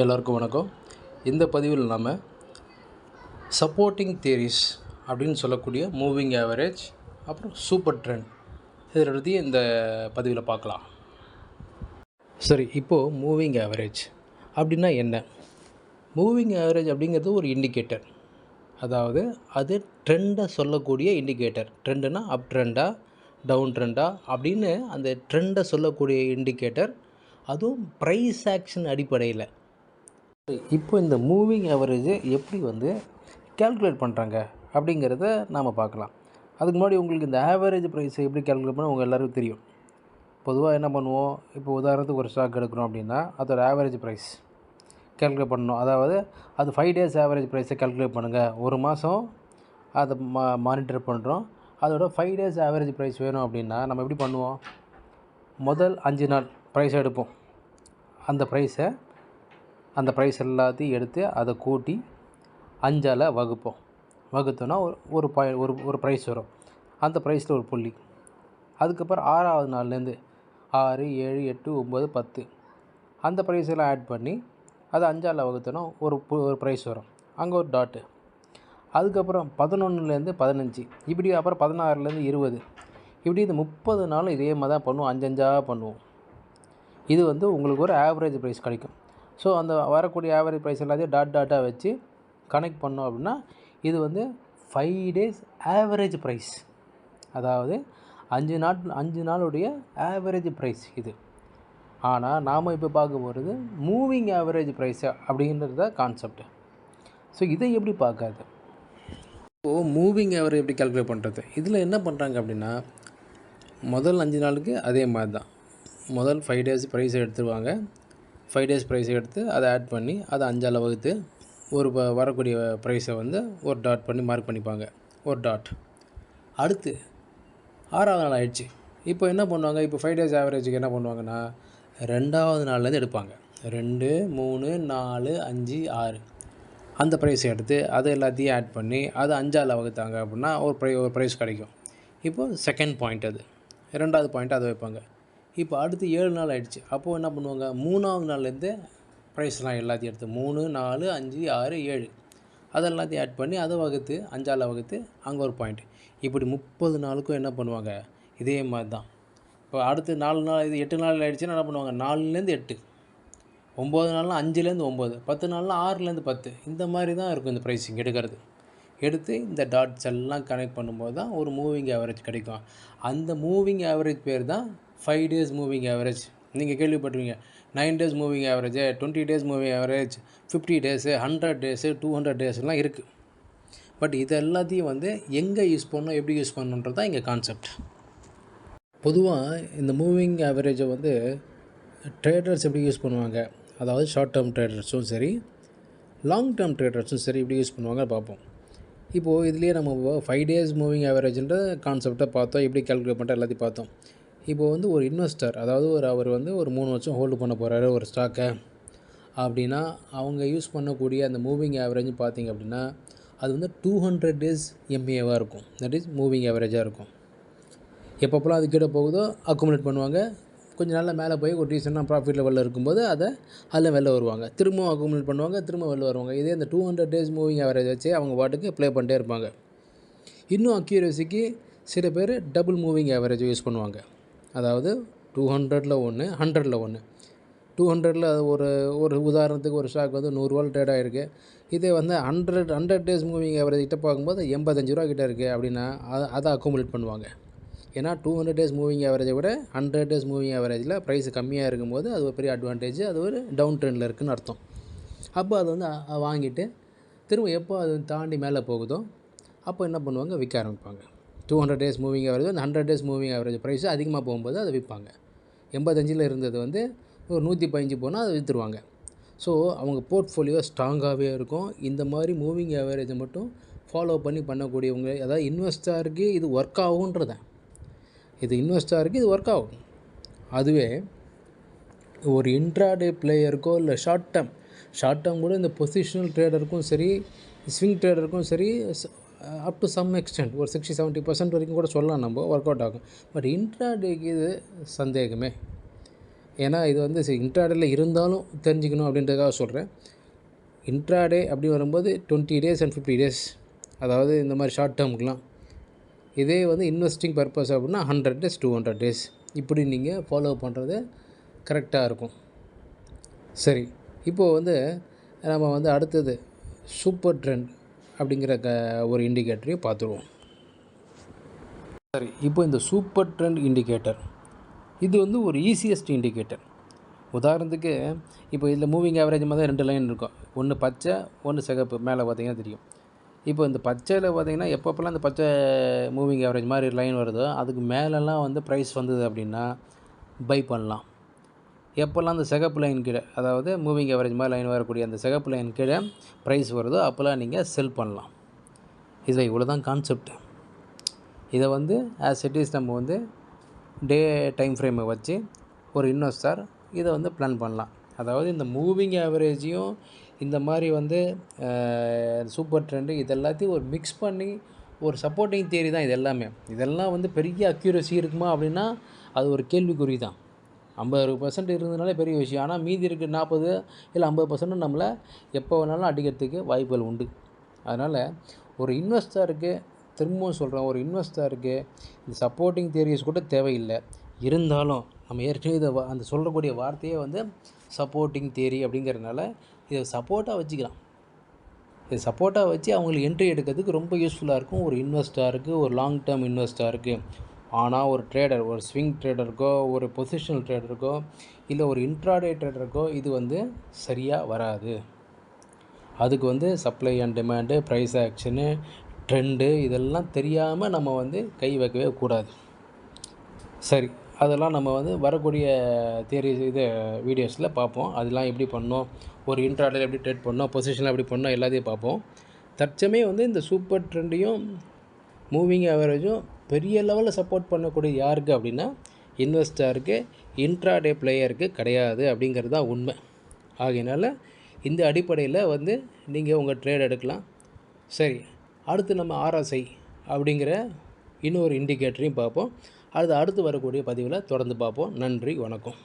எல்லாருக்கும் வணக்கம். இந்த பதிவில் நாம் சப்போர்ட்டிங் தியரிஸ் அப்படின்னு சொல்லக்கூடிய மூவிங் ஆவரேஜ் அப்புறம் சூப்பர் ட்ரெண்ட் இதை பற்றி இந்த பதிவில் பார்க்கலாம். சரி, இப்போது மூவிங் ஆவரேஜ் அப்படின்னா என்ன? மூவிங் ஆவரேஜ் அப்படிங்கிறது ஒரு இண்டிகேட்டர், அதாவது அது ட்ரெண்டை சொல்லக்கூடிய இண்டிகேட்டர். ட்ரெண்டுனா அப் ட்ரெண்டா டவுன் ட்ரெண்டா அப்படின்னு அந்த ட்ரெண்டை சொல்லக்கூடிய இண்டிகேட்டர், அதுவும் ப்ரைஸ் ஆக்ஷன் அடிப்படையில். இப்போ இந்த மூவிங் ஆவரேஜை எப்படி கேல்குலேட் பண்ணுறாங்க அப்படிங்கிறத நாம் பார்க்கலாம். அதுக்கு முன்னாடி உங்களுக்கு இந்த ஆவரேஜ் ப்ரைஸை எப்படி கேல்குலேட் பண்ண உங்கள் எல்லாருக்கும் தெரியும். பொதுவாக என்ன பண்ணுவோம், இப்போ உதாரணத்துக்கு ஒரு ஸ்டாக் எடுக்கிறோம் அப்படின்னா அதோட ஆவரேஜ் ப்ரைஸ் கேல்குலேட் பண்ணணும். அதாவது அது 5 days ஆவரேஜ் ப்ரைஸை கேல்குலேட் பண்ணுங்கள். ஒரு மாதம் அதை மானிட்டர் பண்ணுறோம், அதோட 5 days ஆவரேஜ் ப்ரைஸ் வேணும் அப்படின்னா நம்ம எப்படி பண்ணுவோம், முதல் 5 நாள் ப்ரைஸ் எடுப்போம். அந்த ப்ரைஸ் எல்லாத்தையும் எடுத்து அதை கூட்டி 5ஆல் வகுப்போம். வகுத்தோன்னா ஒரு ப்ரைஸ் வரும். அந்த ப்ரைஸில் ஒரு புள்ளி. அதுக்கப்புறம் 6ஆவது நாள்லேருந்து 6, 7, 8, 9, 10 அந்த ப்ரைஸெல்லாம் ஆட் பண்ணி அதை 5ஆல் வகுத்தோன்னா ஒரு ப்ரைஸ் வரும், அங்கே ஒரு டாட்டு. அதுக்கப்புறம் 11லேருந்து 15, இப்படி அப்புறம் 16லேருந்து 20, இப்படி இந்த 30 நாளும் இதே மாதிரி தான் பண்ணுவோம். 5 பண்ணுவோம். இது உங்களுக்கு ஒரு ஆவரேஜ் ப்ரைஸ் கிடைக்கும். ஸோ அந்த வரக்கூடிய ஆவரேஜ் ப்ரைஸ் எல்லாத்தையும் டாட்டாக வச்சு கனெக்ட் பண்ணோம் அப்படின்னா இது 5 days ஆவரேஜ் ப்ரைஸ், அதாவது 5 நாளுடைய ஆவரேஜ் ப்ரைஸ் இது. ஆனால் நாம் இப்போ பார்க்க போகிறது மூவிங் ஆவரேஜ் ப்ரைஸ் அப்படிங்கிறத கான்செப்ட். ஸோ இதை எப்படி பார்க்காது, இப்போது மூவிங் ஆவரேஜ் எப்படி கால்குலேட் பண்ணுறது? இதில் என்ன பண்ணுறாங்க அப்படின்னா, முதல் 5 நாளுக்கு அதே மாதிரி தான். முதல் 5 days ப்ரைஸை எடுத்துருவாங்க. 5 days ப்ரைஸை எடுத்து அதை ஆட் பண்ணி அதை 5ஆல் வகுத்து ஒரு வரக்கூடிய ப்ரைஸை ஒரு டாட் பண்ணி மார்க் பண்ணிப்பாங்க, ஒரு டாட். அடுத்து 6ஆவது நாள் ஆயிடுச்சு. இப்போ என்ன பண்ணுவாங்க, இப்போ 5 days ஆவரேஜுக்கு என்ன பண்ணுவாங்கன்னா 2ஆவது நாள்லேருந்து எடுப்பாங்க. 2, 3, 4, 5, 6 அந்த ப்ரைஸை எடுத்து அதை எல்லாத்தையும் ஆட் பண்ணி அதை 5ஆல் வகுத்தாங்க அப்படின்னா ஒரு ப்ரைஸ் கிடைக்கும். இப்போது செகண்ட் பாயிண்ட், அது 2ஆவது பாயிண்ட் அதை வைப்பாங்க. இப்போ அடுத்து 7 நாள் ஆகிடுச்சு. அப்போது என்ன பண்ணுவாங்க, 3ஆவது நாள்லேருந்து ப்ரைஸ்லாம் எல்லாத்தையும் எடுத்து 3, 4, 5, 6, 7 அதை எல்லாத்தையும் ஆட் பண்ணி அதை வகுத்து 5ஆல் வகுத்து அங்கே ஒரு பாயிண்ட். இப்படி 30 நாளுக்கும் என்ன பண்ணுவாங்க, இதே மாதிரி தான். இப்போ அடுத்து 4 நாள், இது 8 நாள் ஆகிடுச்சுன்னா என்ன பண்ணுவாங்க, 4லேருந்து 8, 9 நாள்லாம் 5லேருந்து 9, 10 நாள்லாம் 6லேருந்து 10, இந்த மாதிரி தான் இருக்கும் இந்த ப்ரைஸிங் எடுக்கிறது. எடுத்து இந்த டாட்ஸ் எல்லாம் கனெக்ட் பண்ணும்போது தான் ஒரு மூவிங் ஆவரேஜ் கிடைக்கும். அந்த மூவிங் ஆவரேஜ் பேர் தான் 5 days மூவிங் ஆவரேஜ். நீங்கள் கேள்விப்பட்டிருவீங்க 9 days moving average, 20 days moving average, 50 days, 100 days, 200 daysலாம் இருக்குது. பட் இது எல்லாத்தையும் எங்கே யூஸ் பண்ணணும், எப்படி யூஸ் பண்ணணுன்றது தான் இங்கே கான்செப்ட். பொதுவாக இந்த மூவிங் ஆவரேஜை ட்ரேடர்ஸ் எப்படி யூஸ் பண்ணுவாங்க, அதாவது ஷார்ட் டேர்ம் ட்ரேடர்ஸும் சரி லாங் டேர்ம் ட்ரேடர்ஸும் சரி எப்படி யூஸ் பண்ணுவாங்க பார்ப்போம். இப்போது இதுலேயே நம்ம 5 days மூவிங் ஆவரேஜ்ன்ற கான்செப்டை பார்த்தோம், எப்படி கால்குலேட் பண்ணுற எல்லாத்தையும் பார்த்தோம். இப்போது ஒரு இன்வெஸ்டர், அதாவது அவர் ஒரு 3 வருஷம் ஹோல்டு பண்ண போகிறாரு ஒரு ஸ்டாக்கை அப்படின்னா அவங்க யூஸ் பண்ணக்கூடிய அந்த மூவிங் ஆவரேஜ் பார்த்திங்க அப்படின்னா அது 200 days MAவாக இருக்கும். தட் இஸ் மூவிங் ஆவரேஜாக இருக்கும். எப்பப்போலாம் அது கீழே போகுதோ அக்குமுலேட் பண்ணுவாங்க. கொஞ்சம் நாளில் மேலே போய் ஒரு ரீசனாக ப்ராஃபிட் லெவலில் இருக்கும்போது அதில் வெளில வருவாங்க, திரும்பவும் அக்குமுலேட் பண்ணுவாங்க, திரும்ப வெளில வருவாங்க. இதே அந்த 200 days மூவிங் ஆவரேஜ் வச்சு அவங்க பாட்டுக்கு ப்ளே பண்ணிட்டே இருப்பாங்க. இன்னும் அக்யூரசிக்கு சில பேர் டபுள் மூவிங் ஆவரேஜ் யூஸ் பண்ணுவாங்க. அதாவது 200ல் 1, 100ல் 1. 200ல் ஒரு உதாரணத்துக்கு ஒரு ஸ்டாக் 100 ரூபா ட்ரேட் ஆகிருக்கு. இதே 100 days மூவிங் ஆவரேஜ் கிட்ட பார்க்கும்போது 85 ரூபா கிட்ட இருக்குது அப்படின்னா அதை அக்குமுலேட் பண்ணுவாங்க. ஏன்னா 200 days மூவிங் ஆவரேஜை விட 100 days மூவிங் ஆவரேஜில் ப்ரைஸ் கம்மியாக இருக்கும்போது அது ஒரு பெரிய அட்வான்டேஜ், அது ஒரு டவுன் ட்ரெண்டில் இருக்குதுன்னு அர்த்தம். அப்போ அது வாங்கிட்டு திரும்ப எப்போ அது தாண்டி மேலே போகுதோ அப்போ என்ன பண்ணுவாங்க, விற்க ஆரம்பிப்பாங்க. 200 days மூவிங் ஆவரேஜ், அந்த 100 days மூவிங் ஆவரேஜ் ப்ரைஸ் அதிகமாக போகும்போது அதை விற்பாங்க. 85ல் இருந்தது ஒரு 115 போனால் அதை விற்றுருவாங்க. ஸோ அவங்க போர்ட்ஃபோலியோ ஸ்ட்ராங்காகவே இருக்கும். இந்த மாதிரி மூவிங் ஆவரேஜை மட்டும் ஃபாலோ பண்ணக்கூடியவங்க, அதாவது இன்வெஸ்டருக்கு இது ஒர்க் ஆகுன்றதான், இது இன்வெஸ்டருக்கு இது ஒர்க் ஆகும். அதுவே ஒரு இன்ட்ராடே பிளேயருக்கோ இல்லை ஷார்ட் டேர்ம் கூட இந்த பொசிஷனல் ட்ரேடருக்கும் சரி ஸ்விங் ட்ரேடருக்கும் சரி அப் டு சம் எக்ஸ்டென்ட் ஒரு 60-70% வரைக்கும் கூட சொல்லலாம் நம்ம ஒர்க் அவுட் ஆகும். பட் இன்ட்ராடேக்கு இது சந்தேகமே. ஏன்னா இது வந்து இன்ட்ராடேல இருந்தாலும் தெரிஞ்சுக்கணும் அப்படின்றதுக்காக சொல்கிறேன். இன்ட்ராடே அப்படி வரும்போது 20 டேஸ் அண்ட் 50 டேஸ், அதாவது இந்த மாதிரி ஷார்ட் டேர்முக்கெலாம். இதே வந்து இன்வெஸ்டிங் பர்பஸ் அப்படின்னா 100 டேஸ் 200 டேஸ் இப்படி நீங்கள் ஃபாலோ பண்ணுறது கரெக்டாக இருக்கும். சரி, இப்போது வந்து நம்ம வந்து அடுத்தது சூப்பர் ட்ரெண்ட் அப்படிங்கிற ஒரு இண்டிகேட்டரையும் பார்த்துருவோம். சரி, இப்போ இந்த சூப்பர் ட்ரெண்ட் இண்டிகேட்டர் இது வந்து ஒரு ஈஸியஸ்ட் இண்டிகேட்டர். உதாரணத்துக்கு இப்போ இதில் மூவிங் ஆவரேஜ் மாதிரி 2 லைன் இருக்கும். ஒன்று பச்சை, ஒன்று சிகப்பு. மேலே பார்த்தீங்கன்னா தெரியும். இப்போ இந்த பச்சையில் பார்த்தீங்கன்னா எப்பப்போலாம் இந்த பச்சை மூவிங் ஆவரேஜ் மாதிரி லைன் வருதோ அதுக்கு மேலெல்லாம் வந்து ப்ரைஸ் வந்தது அப்படின்னா பை பண்ணலாம். எப்போல்லாம் அந்த சிகப்பு லைன் கீழே, அதாவது மூவிங் ஆவரேஜ் மாதிரி லைன் வரக்கூடிய அந்த சிகப்பு லைன் கீழே ப்ரைஸ் வருதோ அப்போல்லாம் நீங்கள் செல் பண்ணலாம். இதில் இவ்வளோ தான் கான்செப்ட். இதை வந்து ஆஸ் இட் இஸ் நம்ம வந்து டே டைம் ஃப்ரேமை வச்சு ஒரு இன்வெஸ்டர் இதை வந்து பிளான் பண்ணலாம். அதாவது இந்த மூவிங் ஆவரேஜையும் இந்த மாதிரி வந்து சூப்பர் ட்ரெண்டு இதெல்லாத்தையும் ஒரு மிக்ஸ் பண்ணி ஒரு சப்போர்ட்டிங் தியரி தான் இது எல்லாமே. இதெல்லாம் வந்து பெரிய அக்யூரசி இருக்குமா அப்படின்னா அது ஒரு கேள்விக்குறி தான். 50% இருந்ததுனாலே பெரிய விஷயம். ஆனால் மீதி இருக்க 40 இல்லை 50% நம்மளை எப்போ வேணாலும் அடிக்கிறதுக்கு வாய்ப்புகள் உண்டு. அதனால் ஒரு இன்வெஸ்டருக்கு, திரும்பவும் சொல்கிறேன், ஒரு இன்வெஸ்டருக்கு இந்த சப்போர்ட்டிங் தியரிஸ் கூட தேவையில்லை. இருந்தாலும் நம்ம ஏற்கனவே இதை அந்த சொல்லக்கூடிய வார்த்தையே வந்து சப்போர்ட்டிங் தியரி அப்படிங்கிறதுனால இதை சப்போர்ட்டாக வச்சுக்கலாம். இதை சப்போர்ட்டாக வச்சு அவங்களுக்கு என்ட்ரி எடுக்கிறதுக்கு ரொம்ப யூஸ்ஃபுல்லாக இருக்கும் ஒரு இன்வெஸ்டருக்கு, ஒரு லாங் டேர்ம் இன்வெஸ்டருக்கு. ஆனால் ஒரு ட்ரேடர், ஒரு ஸ்விங் ட்ரேடருக்கோ, ஒரு பொசிஷனல் ட்ரேடருக்கோ, இல்லை ஒரு இன்ட்ராடே ட்ரேடருக்கோ இது வந்து சரியாக வராது. அதுக்கு வந்து supply and demand, price action, trend இதெல்லாம் தெரியாமல் நம்ம வந்து கை வைக்கவே கூடாது. சரி, அதெல்லாம் நம்ம வந்து வரக்கூடிய இது வீடியோஸில் பார்ப்போம். அதெல்லாம் எப்படி பண்ணணும், ஒரு இன்ட்ராடேல எப்படி ட்ரேட் பண்ணணும், பொசிஷனில் எப்படி பண்ணணும், எல்லாத்தையும் பார்ப்போம். தற்சமயம் வந்து இந்த சூப்பர் ட்ரெண்டையும் மூவிங் ஆவரேஜும் பெரிய லெவலில் சப்போர்ட் பண்ணக்கூடிய யாருக்கு அப்படின்னா இன்வெஸ்டருக்கு, இன்ட்ராடே பிளேயருக்கு கிடையாது அப்படிங்கிறது தான் உண்மை. ஆகையினால இந்த அடிப்படையில் வந்து நீங்கள் உங்கள் ட்ரேட் எடுக்கலாம். சரி, அடுத்து நம்ம RSI அப்படிங்கிற இன்னொரு இண்டிகேட்டரையும் பார்ப்போம். அடுத்து வரக்கூடிய பதிவில் தொடர்ந்து பார்ப்போம். நன்றி, வணக்கம்.